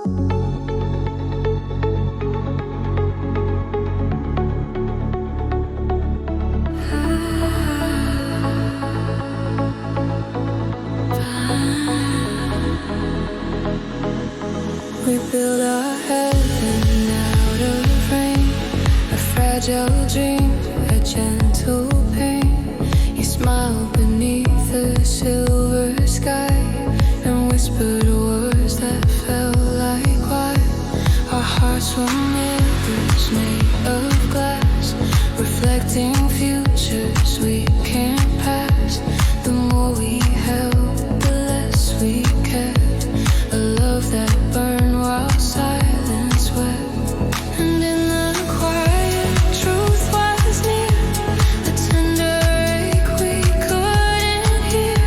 We build our heaven out of rain, a fragile dream, a gentle pain. You smiled beneath the silver sky and whispered words that felt like wine. Our hearts were mirrors made of glass, reflecting futures we can't pass. The more we held, the less we kept. A love that burned while silence wept. And in the quiet, truth was near, a tender ache we couldn't hear.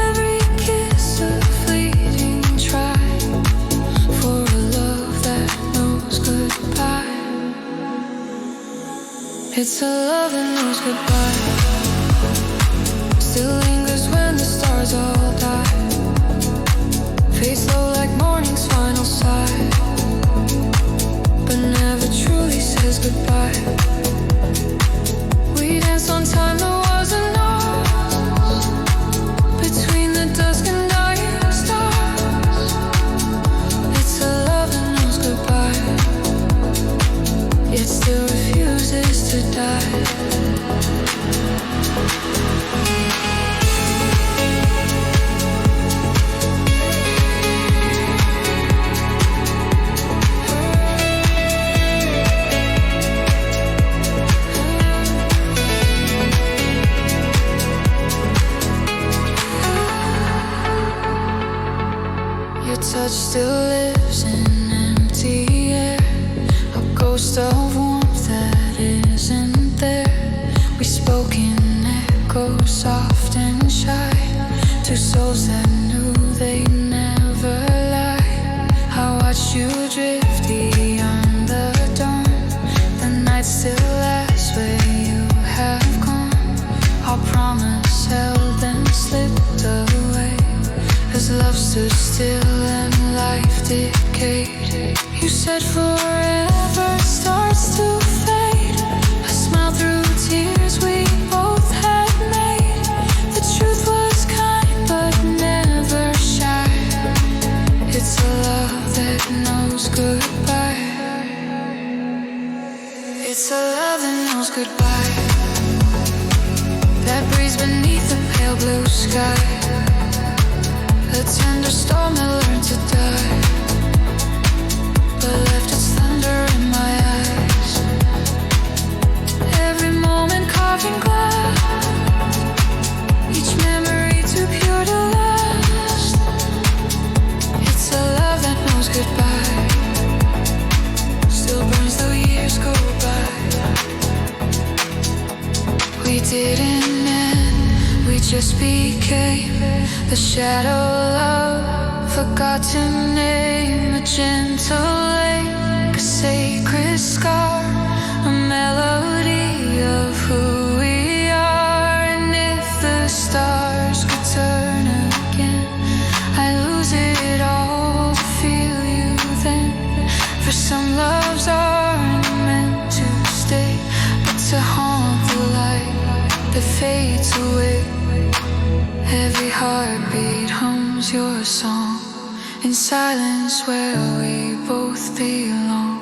Every kiss a fleeting try for a love that knows goodbye. It's a love that knows goodbye, still lingers when the stars all die. Fades slow like morning's final sigh, but never truly says goodbye. We danced on time that wasn't ours, between the dusk and dying stars. It's a love that knows goodbye, yet still refuses to die. Touch still lives in empty air, a ghost of warmth that isn't there. We spoke in echoes, soft and shy, two souls that knew they'd never lie. I watched you drift beyond the dawn, the night still lasts where you have gone. Our promise held then slipped away, as love stood still and life decayed. You said forever starts to fade, a smile through tears we both had made. The truth was kind but never shy. It's a love that knows goodbye. It's a love that knows goodbye, that breathes beneath the pale blue sky. A tender storm that learned to die, but left its thunder in my eyes. Every moment carved in glass, each memory too pure to last. It's a love that knows goodbye, still burns though years go by. We didn't end, we just became the shadow love, forgotten name, a gentle lake, a sacred scar, a melody of who we are. And if the stars could turn again, I'd lose it all to feel you then. For some loves aren't meant to stay, but to haunt the light that fades away. Every heartbeat hums your song, in silence where we both belong.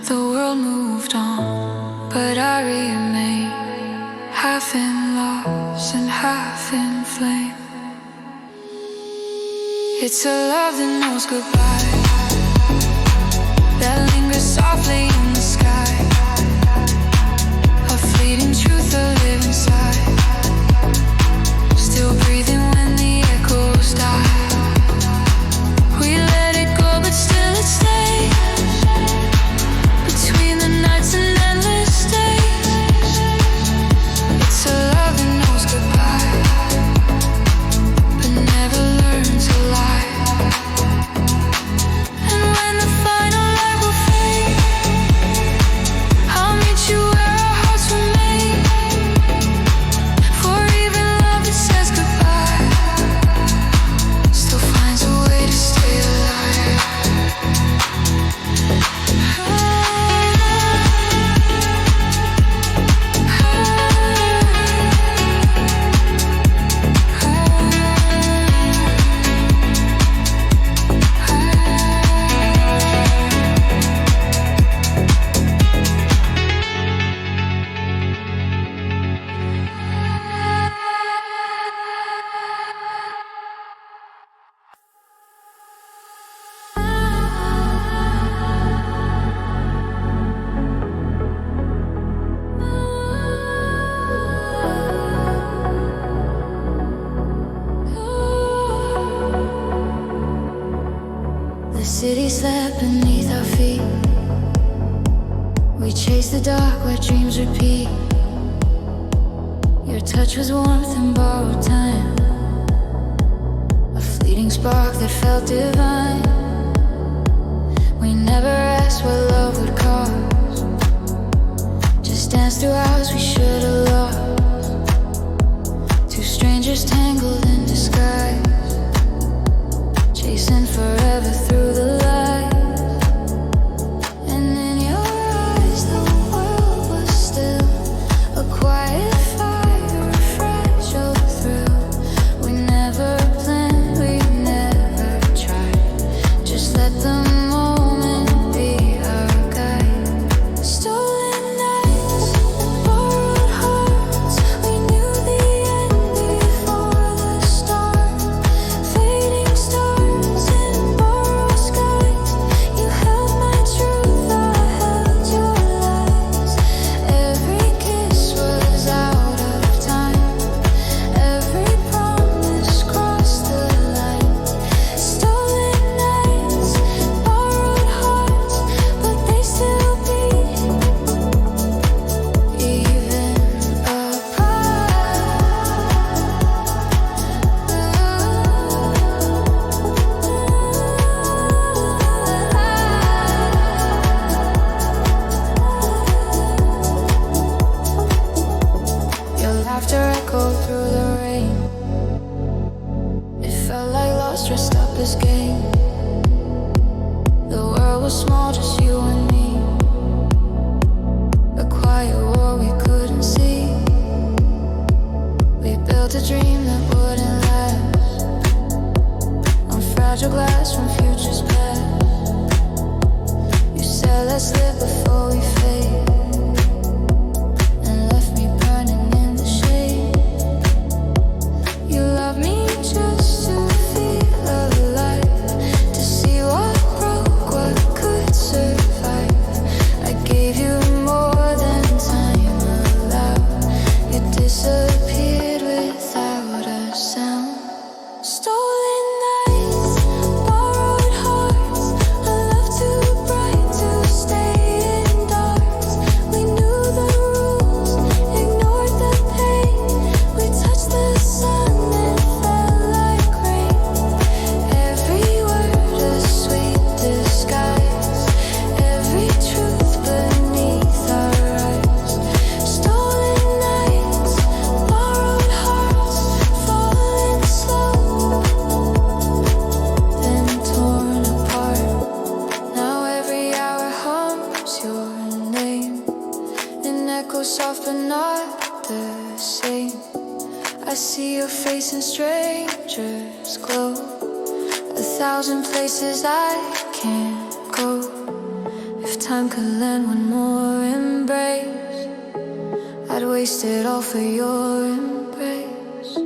The world moved on, but I remain, half in loss and half in flame. It's a love that knows goodbye, that lingers softly in the sky, a fleeting truth that lives inside, still breathing when the echoes die. We let it go, but still it stays, between the nights and endless days. It's a love that knows goodbye, but never learns to lie. And when the final light will fade, I'll meet you where our hearts were made. For even love that says goodbye city slept beneath our feet. We chased the dark where dreams repeat. Your touch was warmth and borrowed time, a fleeting spark that felt divine. We never asked what love would cost, just danced through hours we should have lost. Two strangers tangled in disguise, chasing forever through the light. And in your eyes the world was still, a quiet fire, a fragile thrill. We never planned, we never tried, just let the moment be our guide. Stolen nights, borrowed hearts, we knew the end before the start. Fading stars in borrowed skies, you held my truth, I held your lies. Every kiss was out of time, every promise crossed the line. Stolen nights, borrowed hearts, but they still beat, even apart. Your laughter echoed through the rain. It felt like lost dressed up as game. The world was small, just you and me. A quiet war we couldn't see. We built a dream that wouldn't last, on fragile glass from futures past. You said let's live before we fade, and left me burning in the shade. You love me just to feel alive, to see what broke, what could survive. I gave you more than time allowed. You disappeared without a sound. Stolen nights, borrowed hearts, a love too bright to stay indoors. We knew the rules, ignored the pain. We touched the sun and felt like rain. Every word a sweet disguise, every truth beneath our eyes. Stolen nights, borrowed hearts, falling slow, then torn apart. Now every hour hums your name, an echo soft but not the same. I see your face in strangers' glow, a thousand places I can't go. If time could lend one more embrace, I'd waste it all for your embrace.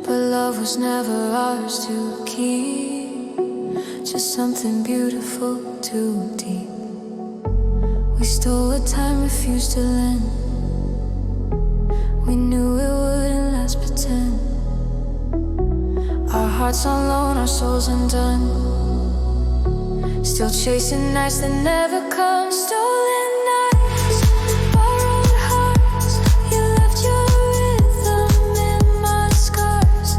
But love was never ours to keep, just something beautiful, too deep. We stole what time refused to lend. We knew it wouldn't last, pretend. Our hearts on loan, our souls undone, still chasing nights that never come. Stolen nights, borrowed hearts, you left your rhythm in my scars.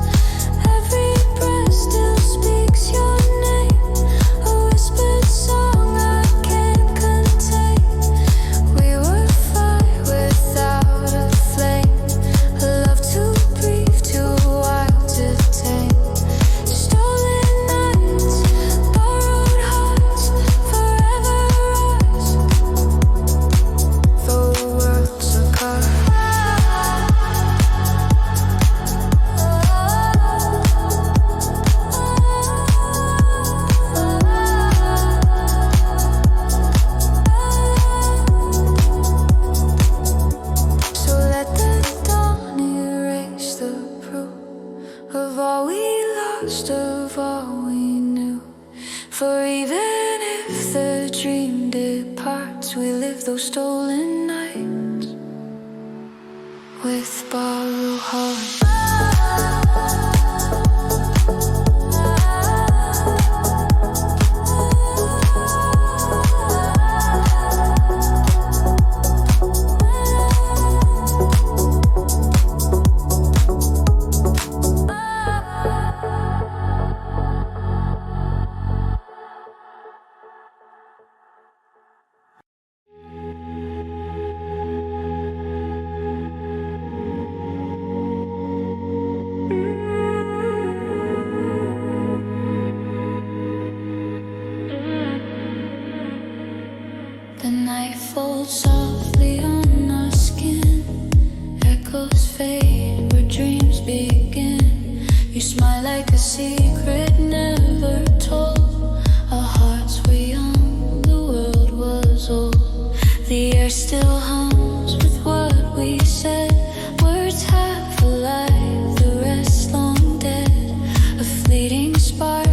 Every breath still speaks your name, a whispered song I can't contain. We were fire without a flame, a love too brief, too wild to tame. Stolen nights, borrowed hearts, forever ours, though the world's a car. So let the dawn erase the proof of all we lost, of all we knew. For even if the dream departs, we live those stolen nights with borrowed hearts. begin. You smile like a secret never told. Our hearts were young, the world was old. The air still hums with what we said. Words half alive, the rest long dead. A fleeting spark,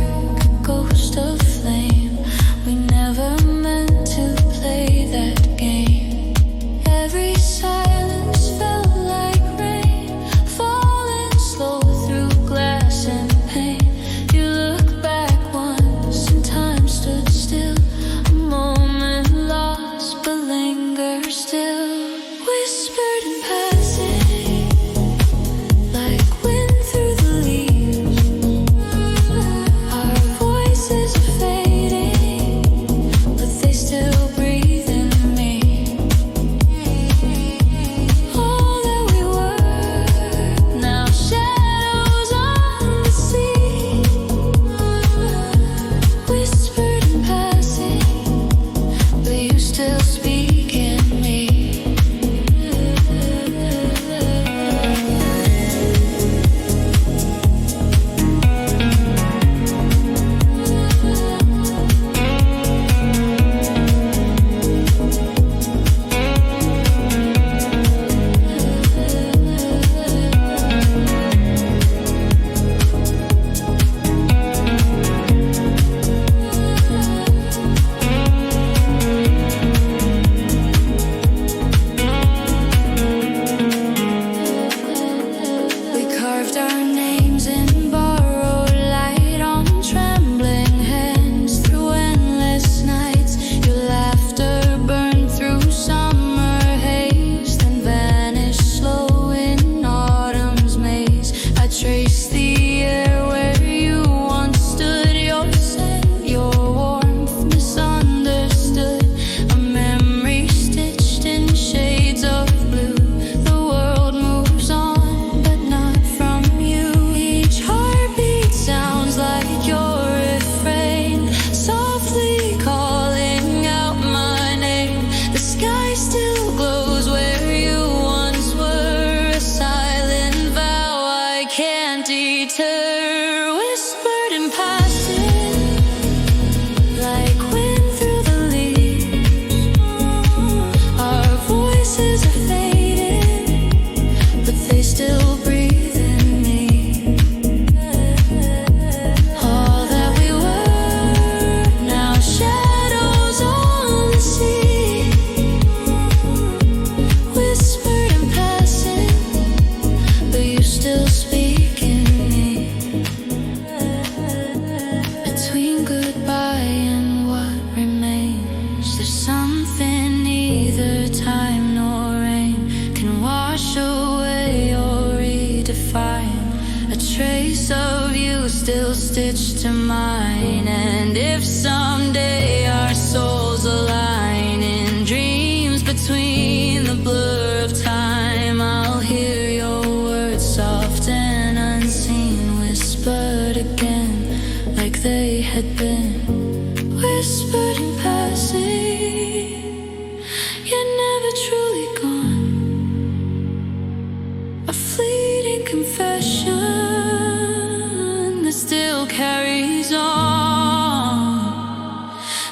a ghost of flame. We never meant to play that game. Every silence felt like rain, falling slow through glass and pain. You look back once and time stood still. A moment lost but lingers still. Whispered in passing, like wind through the leaves. Our voices are fading, but they still breathe in me. All that we were, now shadows on the sea. Whispered in passing, but you still speak in me. We carved our names in borrowed light on trembling hands through endless nights. Your laughter burned through summer haze, then vanished slow in autumn's maze. I traced the air where you once stood, your scent, your warmth misunderstood. A memory stitched in shades of blue. The world moves on, but not from you. Each heartbeat sounds like your refrain, softly calling out my name. The sky still glows where you once were, a silent vow I can't deter. Whispered in passing, like wind through the leaves. Our voices are fading, but they still breathe in me. All that we were, now shadows on the sea. Whispered in passing, but you still speak in me. Between goodbye and what remains, there's something neither time nor rain can wash away or redefine. A trace of you still stitched to mine. And if someday our souls align in dreams between the blur of time, I'll hear your words soft and unseen, whispered again like they had been. Whispered in passing, you're never truly gone. A fleeting confession that still carries on.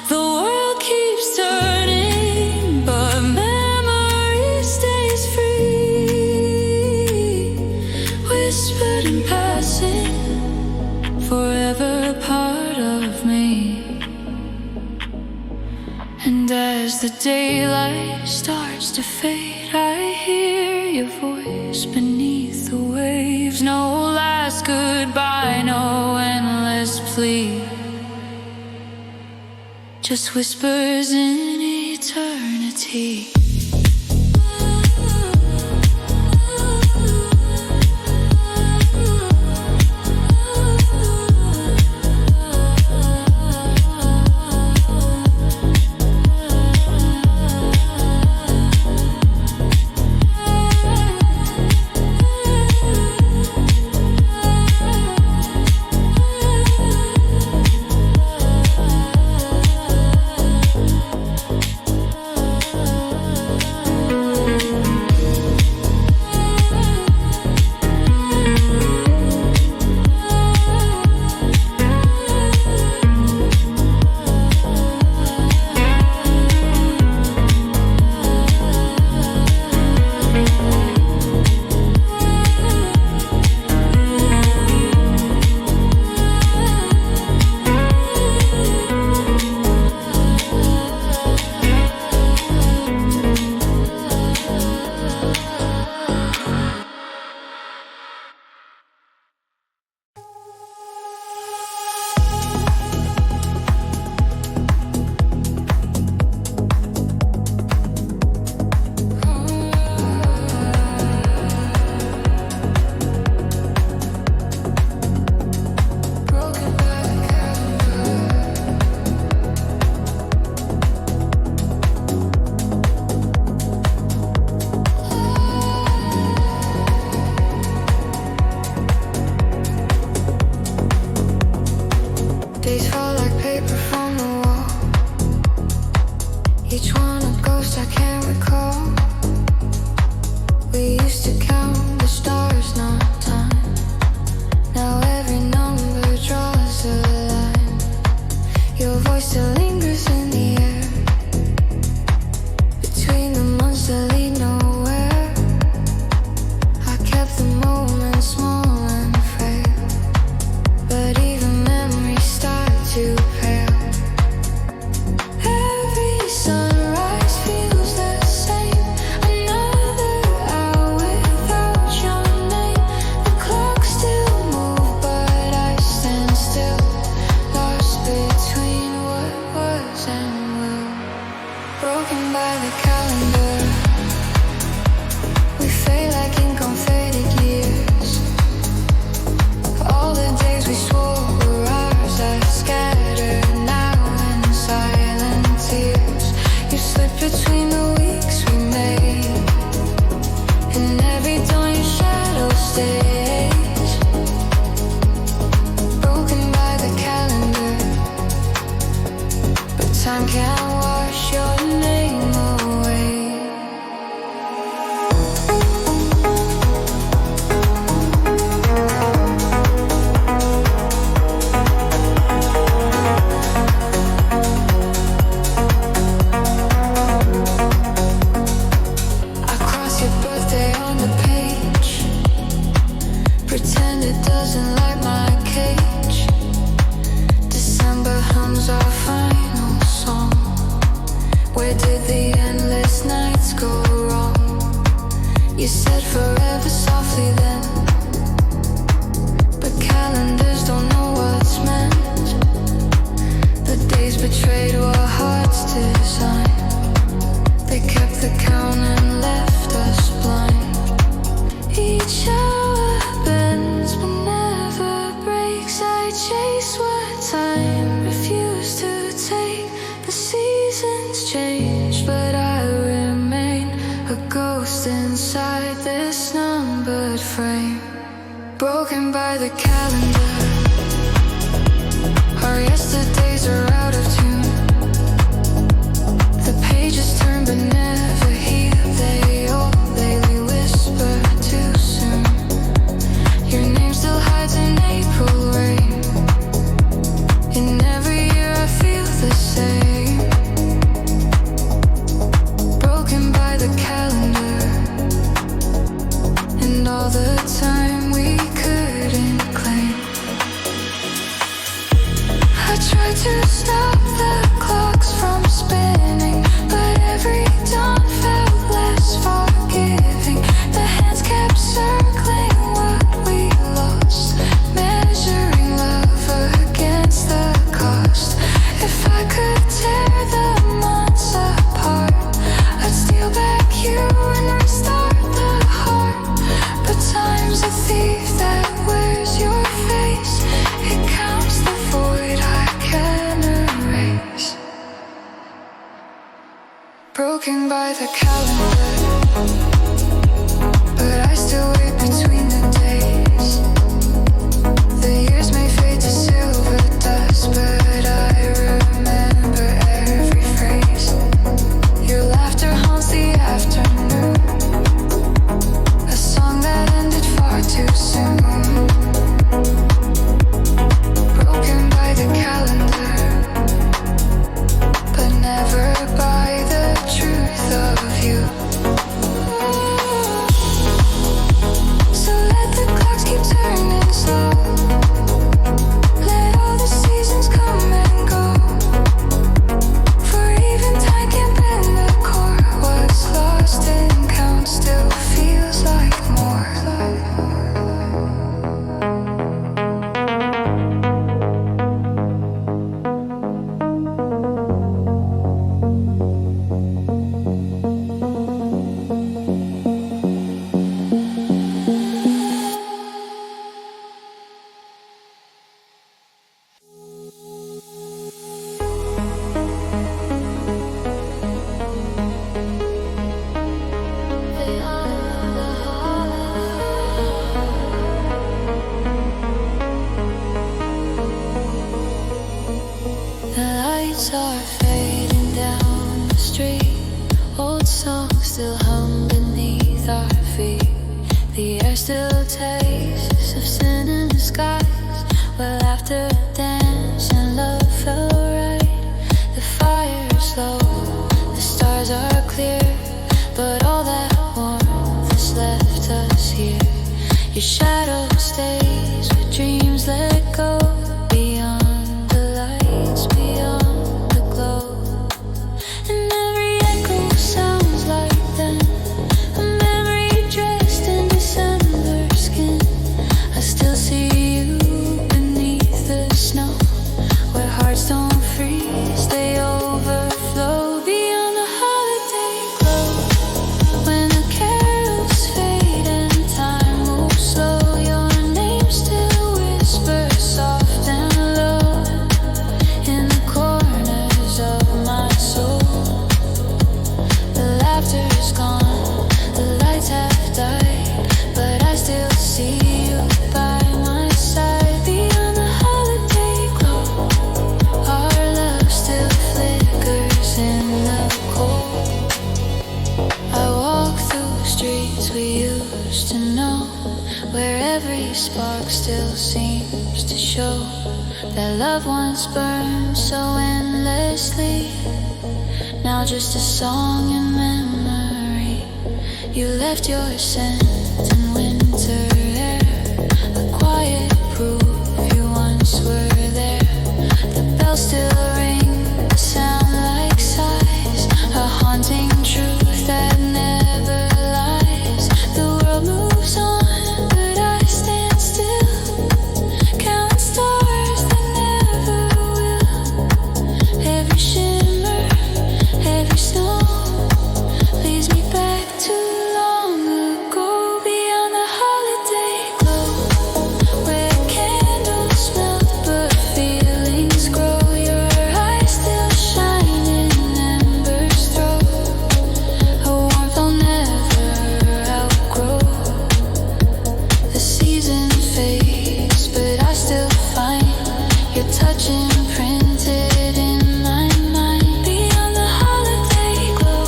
The world keeps turning, but memory stays free. Whispered in passing, forever a part of me. And as the daylight starts to fade, I hear your voice beneath the waves. No last goodbye, no endless plea, just whispers in eternity. Days fall like paper from the wall. Each one a ghost I can't recall. We used to count the stars, not time. Now every number draws a line. Your voice still lingers in the air, between the months that lead nowhere. I kept the moment small and frail, but even memories start to pale. Every sunrise feels the same. Another hour without your name. The clock still moves, but I stand still, lost between what was and will. Broken by the calendar, we fade like ink on faded years. All the days we swore were ours are scattered now in silent tears. You slip between the weeks we made, and every dawn your shadow stays. Broken by the calendar, but time can't wash your name away. I cross your birthday on the page, pretend it doesn't like my cage. December hums our final song. Where did the endless nights go wrong? You said forever softly then, but calendars don't know what's meant. The days betrayed what hearts designed. They kept the count and left us blind. Each hour bends but never breaks. I chase what time refused to take. The seasons change, but I remain a ghost inside this numbered frame. Broken by the calendar, our yesterdays are out of tune. The pages turn but never heal. They only whisper too soon. Your name still hides in April rain. In every year I feel the same. Broken by the calendar, and all the time we couldn't claim. I tried to stop the clocks from spinning, but every dawn felt less forgiving. The hands kept circling what we lost, measuring love against the cost. If I could tear the months apart, I'd steal back you and restart the heart. But time's a thief that wears your face. It counts the void I can erase. Broken by the calendar, but I still wait between the days. The years may fade to silver dust, but I remember every phrase. Your laughter haunts the afternoon, a song that ended far too soon. Broken by the calendar, but never by the truth of you. lights are fading down the street. Old songs still hum beneath our feet. The air still tastes of sin in the skies. Well, after a dance and love felt right. The fire's low, the stars are clear, but all that warmth has left us here. Your shadow stays with dreams let go. Beyond the lights, beyond the glow. And every echo sounds like then. A memory dressed in December skin. I still see you beneath the snow. Where hearts don't freeze, they overflow. Beyond the holiday glow. When the carols fade and time moves slow. Your name still whispers soft and low. In the corners of my soul. The laughter is gone, the lights have died, but I still see you by my side. Beyond the holiday glow, our love still flickers in the cold. I walk through streets we used to know, where every spark still seems to show that love once burned so endlessly. Now just a song in memory. You left your scent in winter air, a quiet proof you once were there. The bells still ring, sound like sighs, a haunting truth that never lies. The world moves on, but I stand still, count stars that never will. Every shimmer, every snow leads me back to long ago. Beyond the holiday glow, where candles melt but feelings grow. Your eyes still shine in embers throw, a warmth I'll never outgrow. The season fades, but I still find your touch imprinted in my mind. Beyond the holiday glow,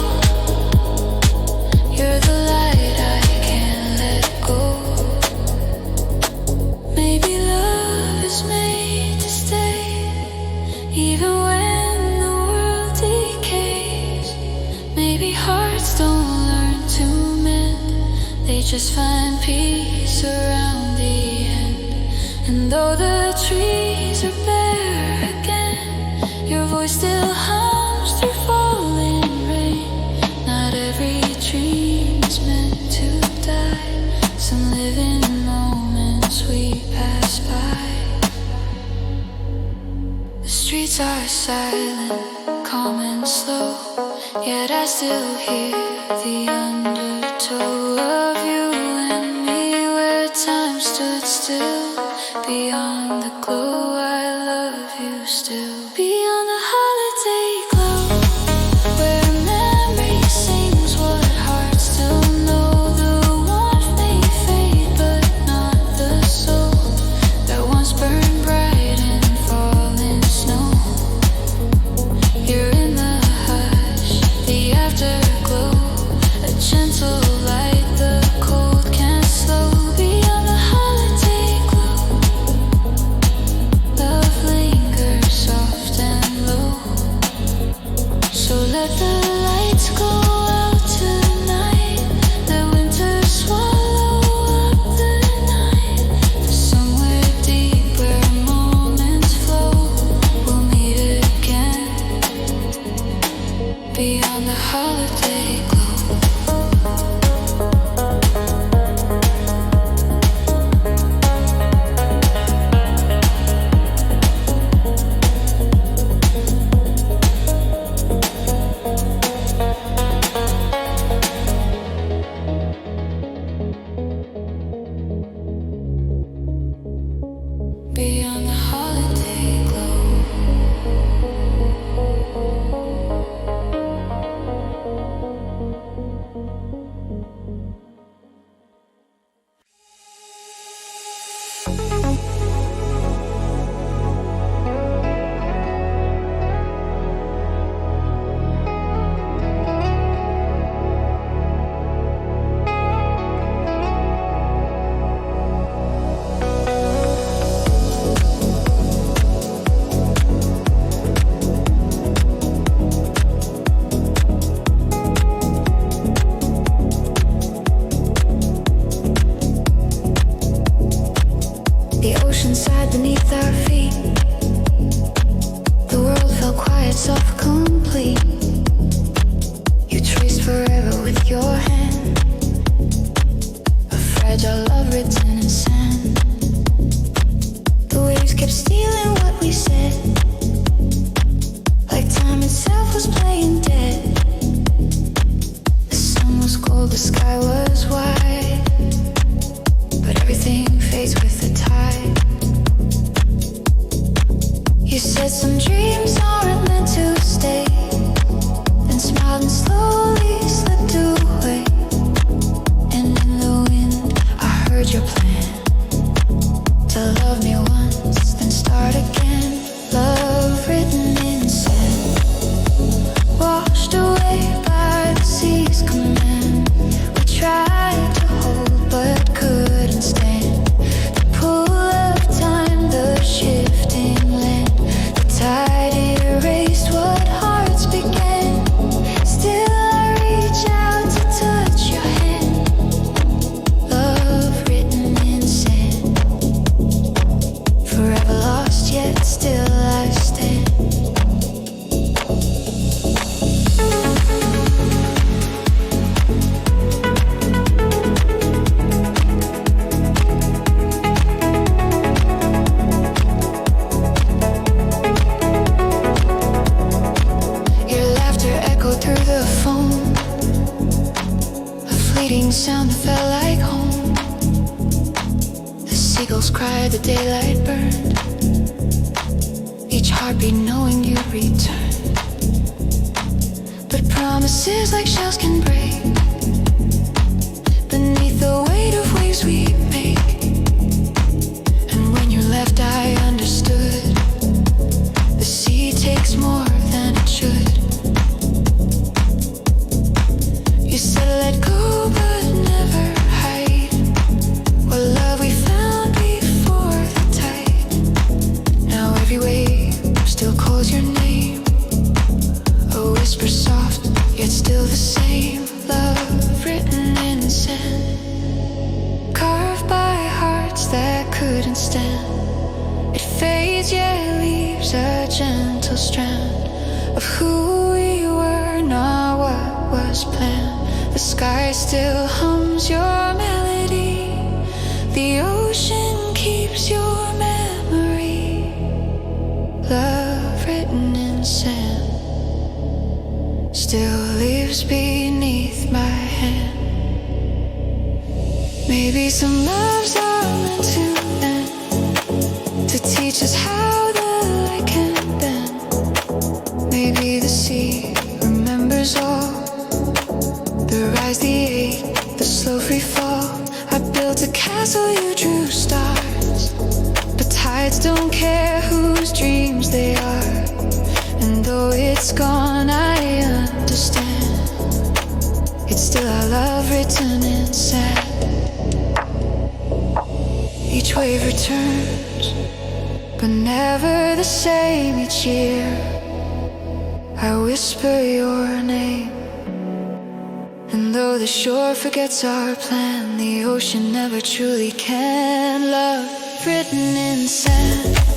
you're the light I can't let go. Maybe love is made to stay, even when the world decays. Maybe hearts don't learn to mend, they just find peace around the end. And though the trees are bare again, your voice still hums through falling rain. Not every dream is meant to die, some live in moments we pass by. The streets are silent, calm and slow, yet I still hear the undertow of you and me. Where time stood still, beyond the glow, I love you still. Beyond the holiday glow, where memory sings what hearts still know. The warmth may fade, but not the soul that once burned bright in falling snow. You're in the hush, the afterglow, a gentle light the cold can't slow. Beyond the holiday glow, love lingers soft and low. So let the lights go out tonight, let winter swallow up the night. For somewhere deep where moments flow, we'll meet again. Beyond the holiday glow. itself complete. You trace forever with your hand, a fragile love written in sand. The waves kept stealing what we said, like time itself was playing dead. The sun was gold, the sky was white, but everything fades with the tide. You said some dreams aren't meant to stay, then smiled and slowly slipped away. And in the wind I heard your plan, to love me once, then start again. Love written in sand, washed away by the sea's command. We tried to hold but couldn't stand the pull of time, the shifting land. The tide erased what hearts began. Still I reach out to touch your hand. Love written in sand, forever lost yet still I stand. Your laughter echoed through the phone, a fleeting sound that felt like home. The seagulls cried, the daylight burned, each heartbeat knowing you returned. But promises like shells can break beneath the weight of waves we make. And when you left I understood, the sea takes more than it should. You said let go but never hide what love we found before the tide. Now every wave still calls your name, a whisper soft yet still the same. Love written in sand, carved by hearts that couldn't stand. It fades yet leaves a gentle strand of who we were, not what was planned. The sky still hums your melody, the ocean keeps your memory. Love written in sand still lives beneath my hand. Maybe some loves are meant to end, to teach us how the light can bend. Maybe the sea remembers all, the rise, the ache, the slow free fall. I built a castle, you drew stars, but tides don't care whose dreams they are. And though it's gone I understand, it's still our love written in sand. Each wave returns, but never the same each year. I whisper your name, and though the shore forgets our plan, the ocean never truly can. Love written in sand.